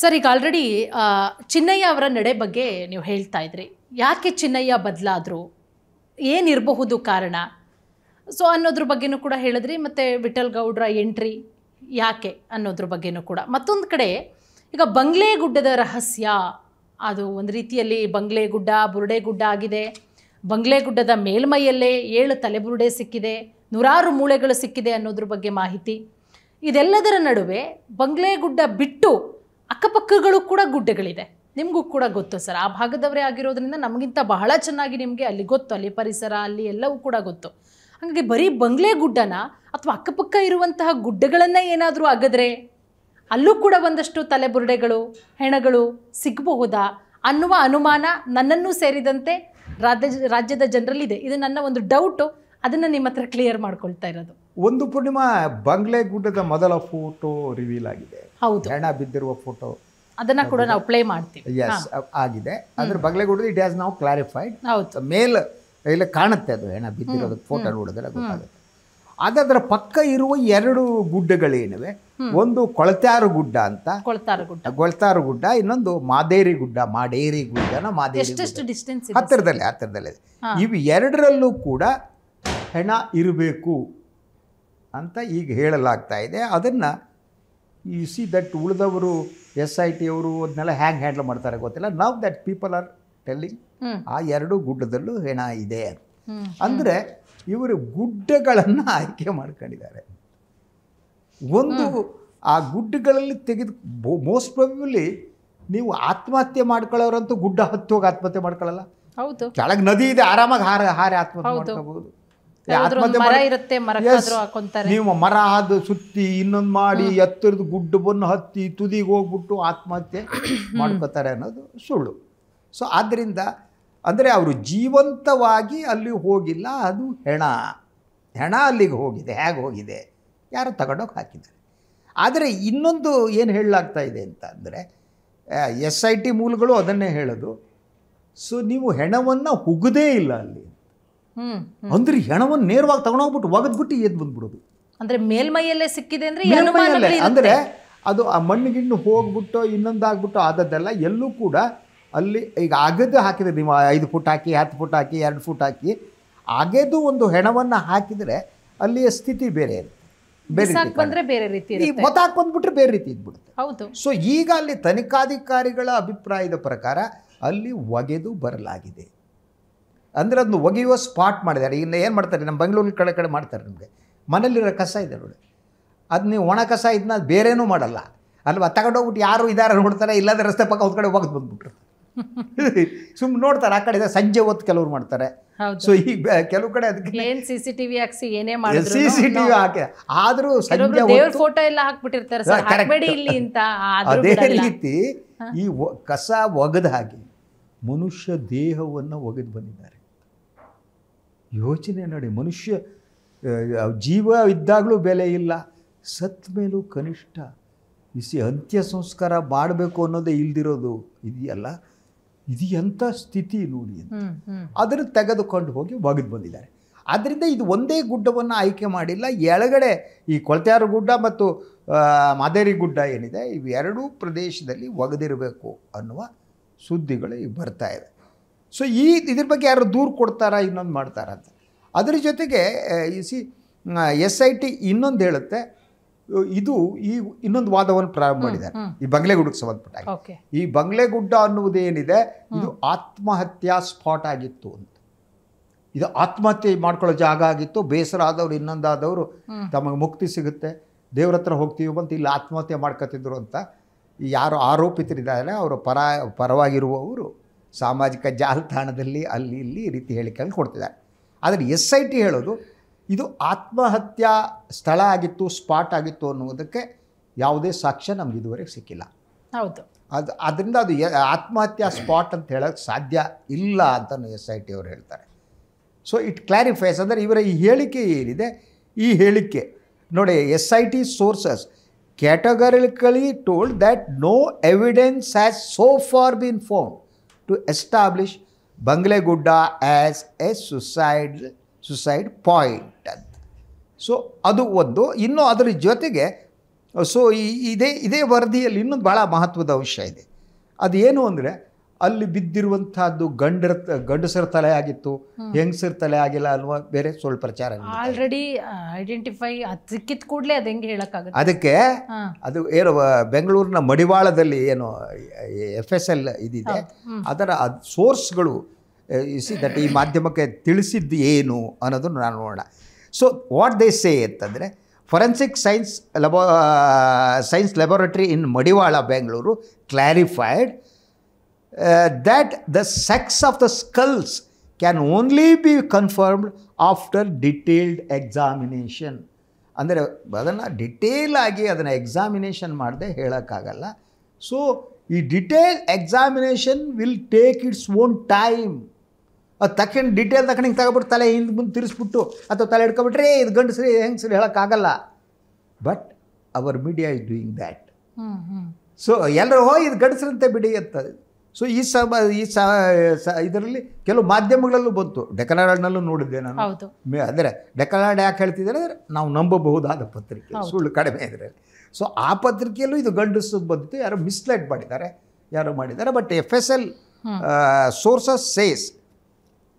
Sir, ಈಗ already Chinnaiah ಅವರ ನಡೆ ಬಗ್ಗೆ ನೀವು ಹೇಳ್ತಾ ಇದ್ರಿ. ಯಾಕೆ ಚಿನ್ನಯ್ಯ ಬದಲಾದರು, ಏನಿರಬಹುದು ಕಾರಣ, ಸೊ ಅನ್ನೋದ್ರ ಬಗ್ಗೆನೂ ಕೂಡ ಹೇಳಿದ್ರಿ. ಮತ್ತು ವಿಠಲ್ ಗೌಡ್ರ ಎಂಟ್ರಿ ಯಾಕೆ ಅನ್ನೋದ್ರ ಬಗ್ಗೆನೂ ಕೂಡ. ಮತ್ತೊಂದು ಕಡೆ ಈಗ ಬಂಗ್ಲೆಗುಡ್ಡದ ರಹಸ್ಯ, ಅದು ಒಂದು ರೀತಿಯಲ್ಲಿ ಬಂಗ್ಲೆಗುಡ್ಡ ಬುರುಡೆಗುಡ್ಡ ಆಗಿದೆ. ಬಂಗ್ಲೆಗುಡ್ಡದ ಮೇಲ್ಮೈಯಲ್ಲೇ 7 ತಲೆಬುರುಡೆ ಸಿಕ್ಕಿದೆ, 100 ಮೂಳೆಗಳು ಸಿಕ್ಕಿದೆ ಅನ್ನೋದ್ರ ಬಗ್ಗೆ ಮಾಹಿತಿ. ಇದೆಲ್ಲದರ ನಡುವೆ ಬಂಗ್ಲೆಗುಡ್ಡ ಬಿಟ್ಟು ಅಕ್ಕಪಕ್ಕಗಳು ಕೂಡ ಗುಡ್ಡಗಳಿದೆ. ನಿಮಗೂ ಕೂಡ ಗೊತ್ತು ಸರ್, ಆ ಭಾಗದವರೇ ಆಗಿರೋದ್ರಿಂದ ನಮಗಿಂತ ಬಹಳ ಚೆನ್ನಾಗಿ ನಿಮಗೆ ಅಲ್ಲಿ ಗೊತ್ತು, ಅಲ್ಲಿ ಪರಿಸರ, ಅಲ್ಲಿ ಎಲ್ಲವೂ ಕೂಡ ಗೊತ್ತು. ಹಾಗಾಗಿ ಬರೀ ಬಂಗ್ಲೆಗುಡ್ಡನ ಅಥವಾ ಅಕ್ಕಪಕ್ಕ ಇರುವಂತಹ ಗುಡ್ಡಗಳನ್ನೇ ಏನಾದರೂ ಅಗದ್ರೆ ಅಲ್ಲೂ ಕೂಡ ಒಂದಷ್ಟು ತಲೆಬುರುಡೆಗಳು, ಹೆಣಗಳು ಸಿಗಬಹುದಾ ಅನ್ನುವ ಅನುಮಾನ ನನ್ನನ್ನು ಸೇರಿದಂತೆ ರಾಜ್ಯದ ಜನರಲ್ಲಿದೆ. ಇದು ನನ್ನ ಒಂದು ಡೌಟು, ಅದನ್ನು ನಿಮ್ಮ ಹತ್ರ ಕ್ಲಿಯರ್ ಮಾಡ್ಕೊಳ್ತಾ ಇರೋದು. ಒಂದು ಪೂರ್ಣಿಮಾ, ಬಂಗ್ಲೆಗುಡ್ಡದ ಮೊದಲ ಫೋಟೋ ರಿವೀಲ್ ಆಗಿದೆ. ಹೌದು, ಹೆಣ ಬಿದ್ದಿರುವ ಫೋಟೋ, ಅದನ್ನ ಕೂಡ ನಾವು ಪ್ಲೇ ಮಾಡ್ತೀವಿ. ಎಸ್ ಆಗಿದೆ. ಅದ್ರ ಬಂಗ್ಲೆಗುಡ್ಡದ ಇಟ್ ಹ್ಯಾಸ್ ನಾವು ಕ್ಲಾರಿಫೈಡ್. ಹೌದು, ಮೇಲ್ ಇಲ್ಲ ಕಾಣುತ್ತೆ, ಅದು ಹೆಣ ಬಿದ್ದಿರೋದು ಫೋಟೋ ನೋಡಿದ್ರೆ ಗೊತ್ತಾಗುತ್ತೆ. ಅದರ ಪಕ್ಕ ಇರುವ 2 ಗುಡ್ಡಗಳೇನಿವೆ, ಒಂದು ಕೊಳತಾರು ಗುಡ್ಡ ಅಂತ, ಕೊಳತಾರು ಗುಡ್ಡ, ಇನ್ನೊಂದು ಮಾದೇರಿ ಗುಡ್ಡ. ಮಾಡೇರಿ ಗುಡ್ಡನ ಮಾದೇರಿ ಡಿಸ್ಟೆನ್ಸ್ ಹತ್ತಿರದಲ್ಲೇ. ಇವು 2ರಲ್ಲೂ ಕೂಡ ಹೆಣ ಇರಬೇಕು ಅಂತ ಈಗ ಹೇಳಲಾಗ್ತಾ ಇದೆ. ಅದನ್ನು ಯು ಸಿ ದಟ್ ಉಳಿದವರು SIT ಅವರು ಅದನ್ನೆಲ್ಲ ಹ್ಯಾಂಗೆ ಹ್ಯಾಂಡಲ್ ಮಾಡ್ತಾರೆ ಗೊತ್ತಿಲ್ಲ. Now that people are telling ಆ 2 ಗುಡ್ಡದಲ್ಲೂ ಹೆಣ ಇದೆ. ಅಂದರೆ ಇವರು ಗುಡ್ಡಗಳನ್ನು ಆಯ್ಕೆ ಮಾಡ್ಕೊಂಡಿದ್ದಾರೆ. ಒಂದು ಆ ಗುಡ್ಡಗಳಲ್ಲಿ ತೆಗೆದು ಮೋಸ್ಟ್ ಪ್ರಾಬಬ್ಲಿ ನೀವು ಆತ್ಮಹತ್ಯೆ ಮಾಡ್ಕೊಳ್ಳೋರಂತೂ ಗುಡ್ಡ ಹತ್ತಿ ಹೋಗಿ ಆತ್ಮಹತ್ಯೆ ಮಾಡ್ಕೊಳ್ಳಲ್ಲ. ಹೌದು, ಕೆಳಗೆ ನದಿ ಇದೆ, ಆರಾಮಾಗಿ ಹಾರಿ ಆತ್ಮಹತ್ಯೆ ಮಾಡ್ಕೋಬಹುದು. ನೀವು ಮರ ಹಾದು ಸುತ್ತಿ ಇನ್ನೊಂದು ಮಾಡಿ ಎತ್ತರದ ಗುಡ್ಡವನ್ನು ಹತ್ತಿ ತುದಿಗೆ ಹೋಗ್ಬಿಟ್ಟು ಆತ್ಮಹತ್ಯೆ ಮಾಡ್ಕೋತಾರೆ ಅನ್ನೋದು ಸುಳ್ಳು. ಸೊ ಆದ್ದರಿಂದ ಅಂದರೆ ಅವರು ಜೀವಂತವಾಗಿ ಅಲ್ಲಿ ಹೋಗಿಲ್ಲ, ಅದು ಹೆಣ ಅಲ್ಲಿಗೆ ಹೋಗಿದೆ. ಹೇಗೆ ಹೋಗಿದೆ, ಯಾರು ತಗೊಂಡೋಗಿ ಹಾಕಿದ್ದಾರೆ. ಆದರೆ ಇನ್ನೊಂದು ಏನು ಹೇಳಲಾಗ್ತಾ ಇದೆ ಅಂತ ಅಂದರೆ, SIT ಮೂಲಗಳು ಅದನ್ನೇ ಹೇಳೋದು. ಸೊ ನೀವು ಹೆಣವನ್ನು ಹುಗದೇ ಇಲ್ಲ ಅಲ್ಲಿ, ಅಂದ್ರೆ ಹೆಣವನ್ನು ನೇರವಾಗಿ ತಗೊಂಡೋಗ್ಬಿಟ್ಟು ಒಗದ್ಬಿಟ್ಟು ಎದ್ದು ಬಂದ್ಬಿಡೋದು. ಅಂದರೆ ಮೇಲ್ಮೈಯಲ್ಲೇ ಸಿಕ್ಕಿದೆ ಅಂದರೆ ಮೇಲ್ಮೈಯಲ್ಲೇ, ಅಂದರೆ ಅದು ಆ ಮಣ್ಣಿಗಿಣ್ಣು ಹೋಗ್ಬಿಟ್ಟು ಇನ್ನೊಂದಾಗ್ಬಿಟ್ಟು ಆದದ್ದೆಲ್ಲ ಎಲ್ಲೂ ಕೂಡ ಅಲ್ಲಿ ಈಗ ಅಗೆದು ಹಾಕಿದರೆ, ನೀವು 5 ಫುಟ್ ಹಾಕಿ 10 ಫುಟ್ ಹಾಕಿ 2 ಫುಟ್ ಹಾಕಿ ಅಗೆದು ಒಂದು ಹೆಣವನ್ನು ಹಾಕಿದರೆ ಅಲ್ಲಿಯ ಸ್ಥಿತಿ ಬೇರೆ ಬೇರೆ ರೀತಿ, ಹೊತ್ತಾಕ್ ಬಂದ್ಬಿಟ್ರೆ ಬೇರೆ ರೀತಿ ಇದ್ಬಿಡುತ್ತೆ. ಹೌದು. ಸೊ ಈಗ ಅಲ್ಲಿ ತನಿಖಾಧಿಕಾರಿಗಳ ಅಭಿಪ್ರಾಯದ ಪ್ರಕಾರ ಅಲ್ಲಿ ಒಗೆದು ಬರಲಾಗಿದೆ. ಅಂದರೆ ಅದನ್ನು ಒಗೆಯುವ ಸ್ಪಾಟ್ ಮಾಡಿದ್ದಾರೆ. ಇನ್ನು ಏನು ಮಾಡ್ತಾರೆ, ನಮ್ಮ ಬೆಂಗಳೂರು ಕಡೆ ಮಾಡ್ತಾರೆ. ನಿಮಗೆ ಮನೇಲಿರೋ ಕಸ ಇದೆ ನೋಡಿ, ಅದು ನೀವು ಒಣ ಕಸ ಇದನ್ನ ಬೇರೇನೂ ಮಾಡಲ್ಲ ಅಲ್ವಾ, ತಗೊಂಡೋಗ್ಬಿಟ್ಟು ಯಾರು ಇದಾರ ನೋಡ್ತಾರೆ, ಇಲ್ಲದ ರಸ್ತೆ ಪಕ್ಕ ಒಂದು ಕಡೆ ಒಗೆದು ಬಂದ್ಬಿಟ್ರು. ಸುಮ್ಮನೆ ನೋಡ್ತಾರೆ ಆ ಕಡೆ, ಸಂಜೆ ಹೊತ್ತು ಕೆಲವ್ರು ಮಾಡ್ತಾರೆ. ಸೊ ಈಗ ಕೆಲವು ಕಡೆ ಅದಕ್ಕೆ CCTV ಹಾಕಿ ಏನೇ CCTV ಹಾಕಿ ಆದರೂ ಸಂಜೆ ಫೋಟೋ ಎಲ್ಲ ಹಾಕ್ಬಿಟ್ಟಿರ್ತಾರೆ. ಅದೇ ರೀತಿ ಈ ಕಸ ಒಗೆದ ಹಾಗೆ ಮನುಷ್ಯ ದೇಹವನ್ನು ಒಗೆದು ಬಂದಿದ್ದಾರೆ. ಯೋಚನೆ ನೋಡಿ, ಮನುಷ್ಯ ಜೀವ ಇದ್ದಾಗಲೂ ಬೆಲೆ ಇಲ್ಲ, ಸತ್ ಮೇಲೂ ಕನಿಷ್ಠ ಅಂತ್ಯ ಸಂಸ್ಕಾರ ಮಾಡಬೇಕು ಅನ್ನೋದೇ ಇಲ್ದಿರೋದು ಇದೆಯಲ್ಲ, ಇದು ಎಂಥ ಸ್ಥಿತಿ ನೋಡಿ ಅಂತ ಅದನ್ನು ತೆಗೆದುಕೊಂಡು ಹೋಗಿ ಒಗೆದು ಬಂದಿದ್ದಾರೆ. ಆದ್ದರಿಂದ ಇದು ಒಂದೇ ಗುಡ್ಡವನ್ನು ಆಯ್ಕೆ ಮಾಡಿಲ್ಲ, ಎಳಗಡೆ ಈ ಕೊಳತಾರು ಗುಡ್ಡ ಮತ್ತು ಮಾದೇರಿ ಗುಡ್ಡ ಏನಿದೆ, ಇವು 2 ಪ್ರದೇಶದಲ್ಲಿ ಒಗೆದಿರಬೇಕು ಅನ್ನುವ ಸುದ್ದಿಗಳು ಈಗ ಬರ್ತಾ ಇವೆ. ಸೊ ಇದ್ರ ಬಗ್ಗೆ ಯಾರು ದೂರು ಕೊಡ್ತಾರಾ, ಇನ್ನೊಂದು ಮಾಡ್ತಾರಾ ಅಂತ. ಅದರ ಜೊತೆಗೆ SIT ಇನ್ನೊಂದು ಹೇಳುತ್ತೆ, ಇದು ಈ ಇನ್ನೊಂದು ವಾದವನ್ನು ಪ್ರಾರಂಭ ಮಾಡಿದ್ದಾರೆ ಈ ಬಂಗ್ಲೆಗುಡ್ಡಕ್ಕೆ ಸಂಬಂಧಪಟ್ಟ. ಈ ಬಂಗ್ಲೆಗುಡ್ಡ ಅನ್ನುವುದೇನಿದೆ, ಇದು ಆತ್ಮಹತ್ಯಾ ಸ್ಪಾಟ್ ಆಗಿತ್ತು ಅಂತ. ಇದು ಆತ್ಮಹತ್ಯೆ ಮಾಡ್ಕೊಳ್ಳೋ ಜಾಗ ಆಗಿತ್ತು. ಬೇಸರ ಆದವರು, ಇನ್ನೊಂದಾದವರು ತಮಗೆ ಮುಕ್ತಿ ಸಿಗುತ್ತೆ, ದೇವ್ರ ಹತ್ರ ಹೋಗ್ತೀವಿ ಅಂತ ಇಲ್ಲಿ ಆತ್ಮಹತ್ಯೆ ಮಾಡ್ಕೊತಿದ್ರು ಅಂತ ಯಾರು ಆರೋಪಿತರಿದ್ದಾರೆ ಅವರ ಪರವಾಗಿರುವವರು ಸಾಮಾಜಿಕ ಜಾಲತಾಣದಲ್ಲಿ ಅಲ್ಲಿ ಇಲ್ಲಿ ಈ ರೀತಿ ಹೇಳಿಕೆಗಳು ಕೊಡ್ತಿದ್ದಾರೆ. ಆದರೆ SIT ಹೇಳೋದು ಇದು ಆತ್ಮಹತ್ಯಾ ಸ್ಥಳ ಆಗಿತ್ತು, ಸ್ಪಾಟ್ ಆಗಿತ್ತು ಅನ್ನುವುದಕ್ಕೆ ಯಾವುದೇ ಸಾಕ್ಷ್ಯ ನಮ್ಗೆ ಇದುವರೆಗೆ ಸಿಕ್ಕಿಲ್ಲ. ಹೌದು, ಅದರಿಂದ ಅದು ಆತ್ಮಹತ್ಯಾ ಸ್ಪಾಟ್ ಅಂತ ಹೇಳೋಕ್ಕೆ ಸಾಧ್ಯ ಇಲ್ಲ ಅಂತ SIT ಅವರು ಹೇಳ್ತಾರೆ. So it clarifies. ಅಂದರೆ ಇವರ ಈ ಹೇಳಿಕೆ ಏನಿದೆ, ಈ ಹೇಳಿಕೆ ನೋಡಿ, SIT sources categorically told that no evidence has so far been found to establish Banglegudda as a suicide point ಅಂತ. ಸೊ ಅದು ಒಂದು. ಇನ್ನು ಅದರ ಜೊತೆಗೆ ಸೊ ಇದೇ ವರದಿಯಲ್ಲಿ ಇನ್ನೊಂದು ಭಾಳ ಮಹತ್ವದ ಅಂಶ ಇದೆ. ಅದೇನು ಅಂದರೆ ಅಲ್ಲಿ ಬಿದ್ದಿರುವಂತಹದ್ದು ಗಂಡಸರ ತಲೆ ಆಗಿತ್ತು, ಹೆಂಗಸರ ತಲೆ ಆಗಿಲ್ಲ ಅನ್ನುವ ಬೇರೆ ಸುಳ್ಳು ಪ್ರಚಾರ. ಆಲ್ರೆಡಿ ಐಡೆಂಟಿಫೈ ಸಿಕ್ಕಿದ ಕೂಡಲೇ ಅದು ಹೆಂಗೆ ಹೇಳೋಕ್ಕಾಗುತ್ತೆ? ಅದಕ್ಕೆ ಅದು ಏನು ಬೆಂಗಳೂರಿನ ಮಡಿವಾಳದಲ್ಲಿ ಏನು FSL ಇದಿದೆ, ಅದರ ಸೋರ್ಸ್ಗಳು ದಟ್ ಈ ಮಾಧ್ಯಮಕ್ಕೆ ತಿಳಿಸಿದ್ದು ಏನು ಅನ್ನೋದನ್ನು ನಾನು ನೋಡೋಣ. ಸೊ ವಾಟ್ ದೇ ಸೇ ಅಂತಂದರೆ, forensic science laboratory in Madiwala Bengaluru clarified that the sex of the skulls can only be confirmed after detailed examination. ಅಂದರೆ ಅದನ್ನು ಡಿಟೇಲ್ ಆಗಿ ಅದನ್ನು ಎಕ್ಸಾಮಿನೇಷನ್ ಮಾಡದೆ ಹೇಳೋಕ್ಕಾಗಲ್ಲ. ಸೊ ಈ detail examination will take its own time. ಅದು ತಕ್ಷಣ ಡಿಟೇಲ್ ತಗೊಂಡು ಹಿಂಗೆ ತಗೊಬಿಟ್ಟು ತಲೆ ಹಿಂದೆ ಮುಂದೆ ತಿರ್ಸ್ಬಿಟ್ಟು ಅಥವಾ ತಲೆ ಹಿಡ್ಕೊಬಿಟ್ರೆ ಇದು ಗಂಡಸ್ರಿ ಹೆಂಗಸ್ರಿ ಹೇಳೋಕ್ಕಾಗಲ್ಲ. But hour media is doing that. So ಎಲ್ಲರೂ ಇದು ಗಂಡಸ್ರಂತೆ ಬಿಡಿ ಅಂತ. ಸೊ ಇದರಲ್ಲಿ ಕೆಲವು ಮಾಧ್ಯಮಗಳಲ್ಲೂ ಬಂತು, ಡೆಕ್ಕನ್ ನೋಡಿದ್ದೆ ನಾನು. ಅಂದರೆ ಡೆಕ್ಕನ್ ಯಾಕೆ ಹೇಳ್ತಿದ್ದಾರೆ ಅಂದರೆ ನಾವು ನಂಬಬಹುದಾದ ಪತ್ರಿಕೆ, ಸುಳ್ಳು ಕಡಿಮೆ ಇದರಲ್ಲಿ. ಸೊ ಆ ಪತ್ರಿಕೆಯಲ್ಲೂ ಇದು ಗಂಡಸು ಬಂದಿತ್ತು, ಯಾರೋ ಮಿಸ್ಲೈಡ್ ಮಾಡಿದ್ದಾರೆ. But FSL sources says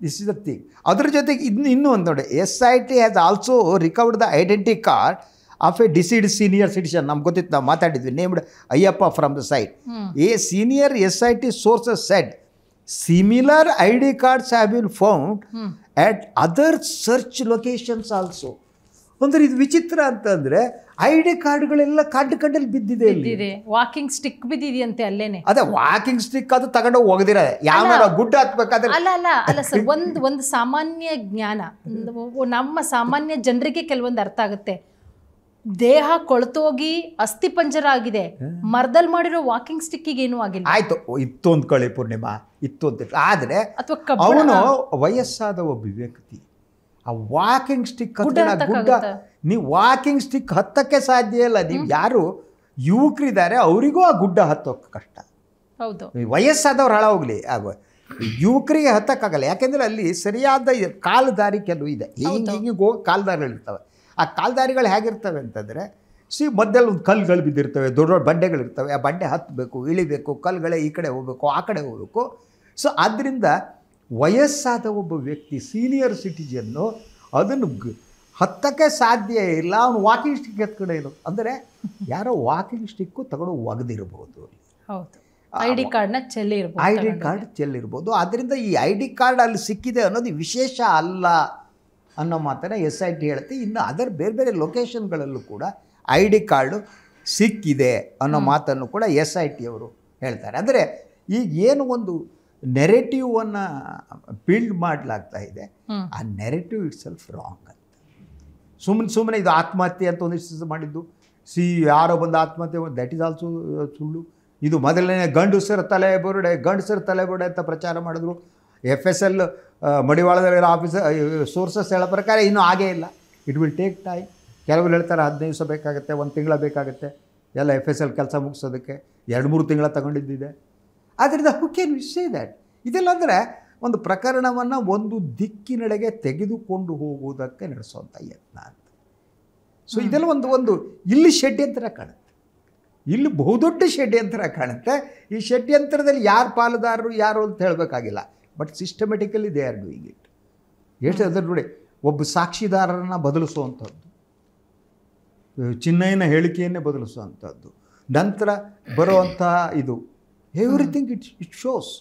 this is the thing. ಅದ್ರ ಜೊತೆಗೆ ಇನ್ನೂ ಒಂದು ನೋಡಿ, SIT has also recovered the identity card of a deceased senior citizen. ನಮ್ಗೆ ಗೊತ್ತಿತ್ತು, ನಾವು ಮಾತಾಡಿದ್ವಿ, named Ayyappa from the site. A senior SIT sources said similar ID cards have been found at other search locations also. ಅಂದರೆ ಇದು ವಿಚಿತ್ರ ಅಂತಂದರೆ ID ಕಾರ್ಡ್ಗಳೆಲ್ಲ ಕಡ್ಡಲ್ಲಿ ಬಿದ್ದಿದೆ. Walking stick ಬಿದ್ದಿದೆಯಂತೆ ಅಲ್ಲೇನೆ. ಅದೇ ವಾಕಿಂಗ್ ಸ್ಟಿಕ್ ಅದು ತಗೊಂಡು ಹೋಗದಿರ ಯಾವ ಗುಡ್ಡ ಹತ್ಬೇಕಾದ್ರೆ. ಅಲ್ಲ ಸರ್, ಒಂದು ಸಾಮಾನ್ಯ ಜ್ಞಾನ ನಮ್ಮ ಸಾಮಾನ್ಯ ಜನರಿಗೆ ಕೆಲವೊಂದು ಅರ್ಥ ಆಗುತ್ತೆ. ದೇಹ ಕೊಳತೋಗಿ ಅಸ್ಥಿ ಪಂಜರ ಆಗಿದೆ, ಮರದಲ್ಲಿ ಮಾಡಿರೋ ವಾಕಿಂಗ್ ಸ್ಟಿಕ್ಕಿಗೆ ಏನೂ ಆಗಿಲ್ಲ. ಆಯ್ತು, ಇತ್ತು ಅಂದ್ಕೊಳ್ಳಿ ಪೂರ್ಣಿಮಾ, ಇತ್ತು ಅಂತ. ಆದರೆ ಅವನು ವಯಸ್ಸಾದ ಒಬ್ಬ ವ್ಯಕ್ತಿ ಆ ವಾಕಿಂಗ್ ಸ್ಟಿಕ್ ಗುಡ್ಡ, ನೀವು ವಾಕಿಂಗ್ ಸ್ಟಿಕ್ ಹತ್ತಕ್ಕೆ ಸಾಧ್ಯ ಇಲ್ಲ. ನೀವು ಯಾರು ಯುವಕರಿದ್ದಾರೆ ಅವರಿಗೂ ಆ ಗುಡ್ಡ ಹತ್ತೋಕೆ ಕಷ್ಟ. ಹೌದು, ವಯಸ್ಸಾದವ್ರು ಹಾಳ ಹೋಗ್ಲಿ, ಯುವಕರಿಗೆ ಹತ್ತಕ್ಕಾಗಲ್ಲ. ಯಾಕೆಂದರೆ ಅಲ್ಲಿ ಸರಿಯಾದ ಕಾಲ್ದಾರಿ ಕೆಲವು ಇದೆ, ಹಿಂಗೆ ಹೋಗಿ ಕಾಲ್ದಾರಿಗಳಿರ್ತವೆ. ಆ ಕಾಲ್ದಾರಿಗಳು ಹೇಗಿರ್ತವೆ ಅಂತಂದರೆ, ಮಧ್ಯದಲ್ಲಿ ಒಂದು ಕಲ್ಲುಗಳು ಬಿದ್ದಿರ್ತವೆ, ದೊಡ್ಡ ದೊಡ್ಡ ಬಂಡೆಗಳಿರ್ತವೆ. ಆ ಬಂಡೆ ಹತ್ತಬೇಕು, ಇಳಿಬೇಕು, ಕಲ್ಲುಗಳೇ ಈ ಕಡೆ ಹೋಗಬೇಕು, ಆ ಕಡೆ ಹೋಗಬೇಕು. ಸೊ ಆದ್ದರಿಂದ ವಯಸ್ಸಾದ ಒಬ್ಬ ವ್ಯಕ್ತಿ, ಸೀನಿಯರ್ ಸಿಟಿಜನ್ನು, ಅದನ್ನು ಹತ್ತಕ್ಕೆ ಸಾಧ್ಯ ಇಲ್ಲ. ಅವನು ವಾಕಿಂಗ್ ಸ್ಟಿಕ್ ಎತ್ಕಡೆ ಇರೋ ಅಂದರೆ ಯಾರೋ ವಾಕಿಂಗ್ ಸ್ಟಿಕ್ಕು ತಗೊಂಡು ಒಗೆದಿರ್ಬೋದು. ಹೌದು, ID ಕಾರ್ಡ್ ಚೆಲ್ಲಿರ್ಬೋದು. ಆದ್ದರಿಂದ ಈ ID ಕಾರ್ಡ್ ಅಲ್ಲಿ ಸಿಕ್ಕಿದೆ ಅನ್ನೋದು ವಿಶೇಷ ಅಲ್ಲ ಅನ್ನೋ ಮಾತನ್ನು SIT ಹೇಳುತ್ತೆ. ಇನ್ನು ಅದರ ಬೇರೆ ಬೇರೆ ಲೊಕೇಶನ್ಗಳಲ್ಲೂ ಕೂಡ ID ಕಾರ್ಡು ಸಿಕ್ಕಿದೆ ಅನ್ನೋ ಮಾತನ್ನು ಕೂಡ SIT ಅವರು ಹೇಳ್ತಾರೆ. ಅಂದರೆ ಈಗ ಏನು ಒಂದು ನೆರೆಟಿವನ್ನು ಬಿಲ್ಡ್ ಮಾಡಲಾಗ್ತಾ ಇದೆ, ಆ ನೆರೆಟಿವ್ ಇಟ್ ಸೆಲ್ಫ್ ರಾಂಗ್ ಅಂತ. ಸುಮ್ಮನೆ ಇದು ಆತ್ಮಹತ್ಯೆ ಅಂತ ಒಂದಿಷ್ಟು ಮಾಡಿದ್ದು, ಯಾರೋ ಬಂದು ಆತ್ಮಹತ್ಯೆ, ದಟ್ ಈಸ್ ಆಲ್ಸೋ ಸುಳ್ಳು. ಇದು ಮೊದಲನೇ ಗಂಡಸರ ತಲೆಬುರುಡೆ ಅಂತ ಪ್ರಚಾರ ಮಾಡಿದ್ರು. FSL ಮಡಿವಾಳದಲ್ಲಿರೋ ಸೋರ್ಸಸ್ ಹೇಳೋ ಪ್ರಕಾರ ಇನ್ನೂ ಆಗೇ ಇಲ್ಲ. It will take time. ಕೆಲವರು ಹೇಳ್ತಾರೆ 15 ದಿವಸ ಬೇಕಾಗುತ್ತೆ, 1 ತಿಂಗಳ ಬೇಕಾಗುತ್ತೆ ಎಲ್ಲ FSL ಕೆಲಸ ಮುಗಿಸೋದಕ್ಕೆ. 2-3 ತಿಂಗಳ ತಗೊಂಡಿದ್ದಿದೆ. ಆದ್ದರಿಂದ who can we say that? ಇದೆಲ್ಲ ಅಂದರೆ ಒಂದು ಪ್ರಕರಣವನ್ನು ಒಂದು ದಿಕ್ಕಿನೆಡೆಗೆ ತೆಗೆದುಕೊಂಡು ಹೋಗುವುದಕ್ಕೆ ನಡೆಸುವಂಥ ಯತ್ನ ಅಂತ. ಸೊ ಇದೆಲ್ಲ ಒಂದು ಇಲ್ಲಿ ಷಡ್ಯಂತ್ರ ಕಾಣುತ್ತೆ, ಇಲ್ಲಿ ಬಹುದೊಡ್ಡ ಷಡ್ಯಂತ್ರ ಕಾಣುತ್ತೆ. ಈ ಷಡ್ಯಂತ್ರದಲ್ಲಿ ಯಾರು ಪಾಲುದಾರರು ಯಾರು ಅಂತ ಹೇಳಬೇಕಾಗಿಲ್ಲ, but systematically they are doing it. ಎಷ್ಟು ಅದರ ನೋಡಿ, ಒಬ್ಬ ಸಾಕ್ಷಿದಾರರನ್ನು ಬದಲಿಸುವಂಥದ್ದು, ಚಿನ್ನಯ್ಯನ ಹೇಳಿಕೆಯನ್ನೇ ಬದಲಿಸುವಂಥದ್ದು, ನಂತರ ಬರುವಂತಹ ಇದು ಎವ್ರಿಥಿಂಗ್ ಇಟ್ ಶೋಸ್.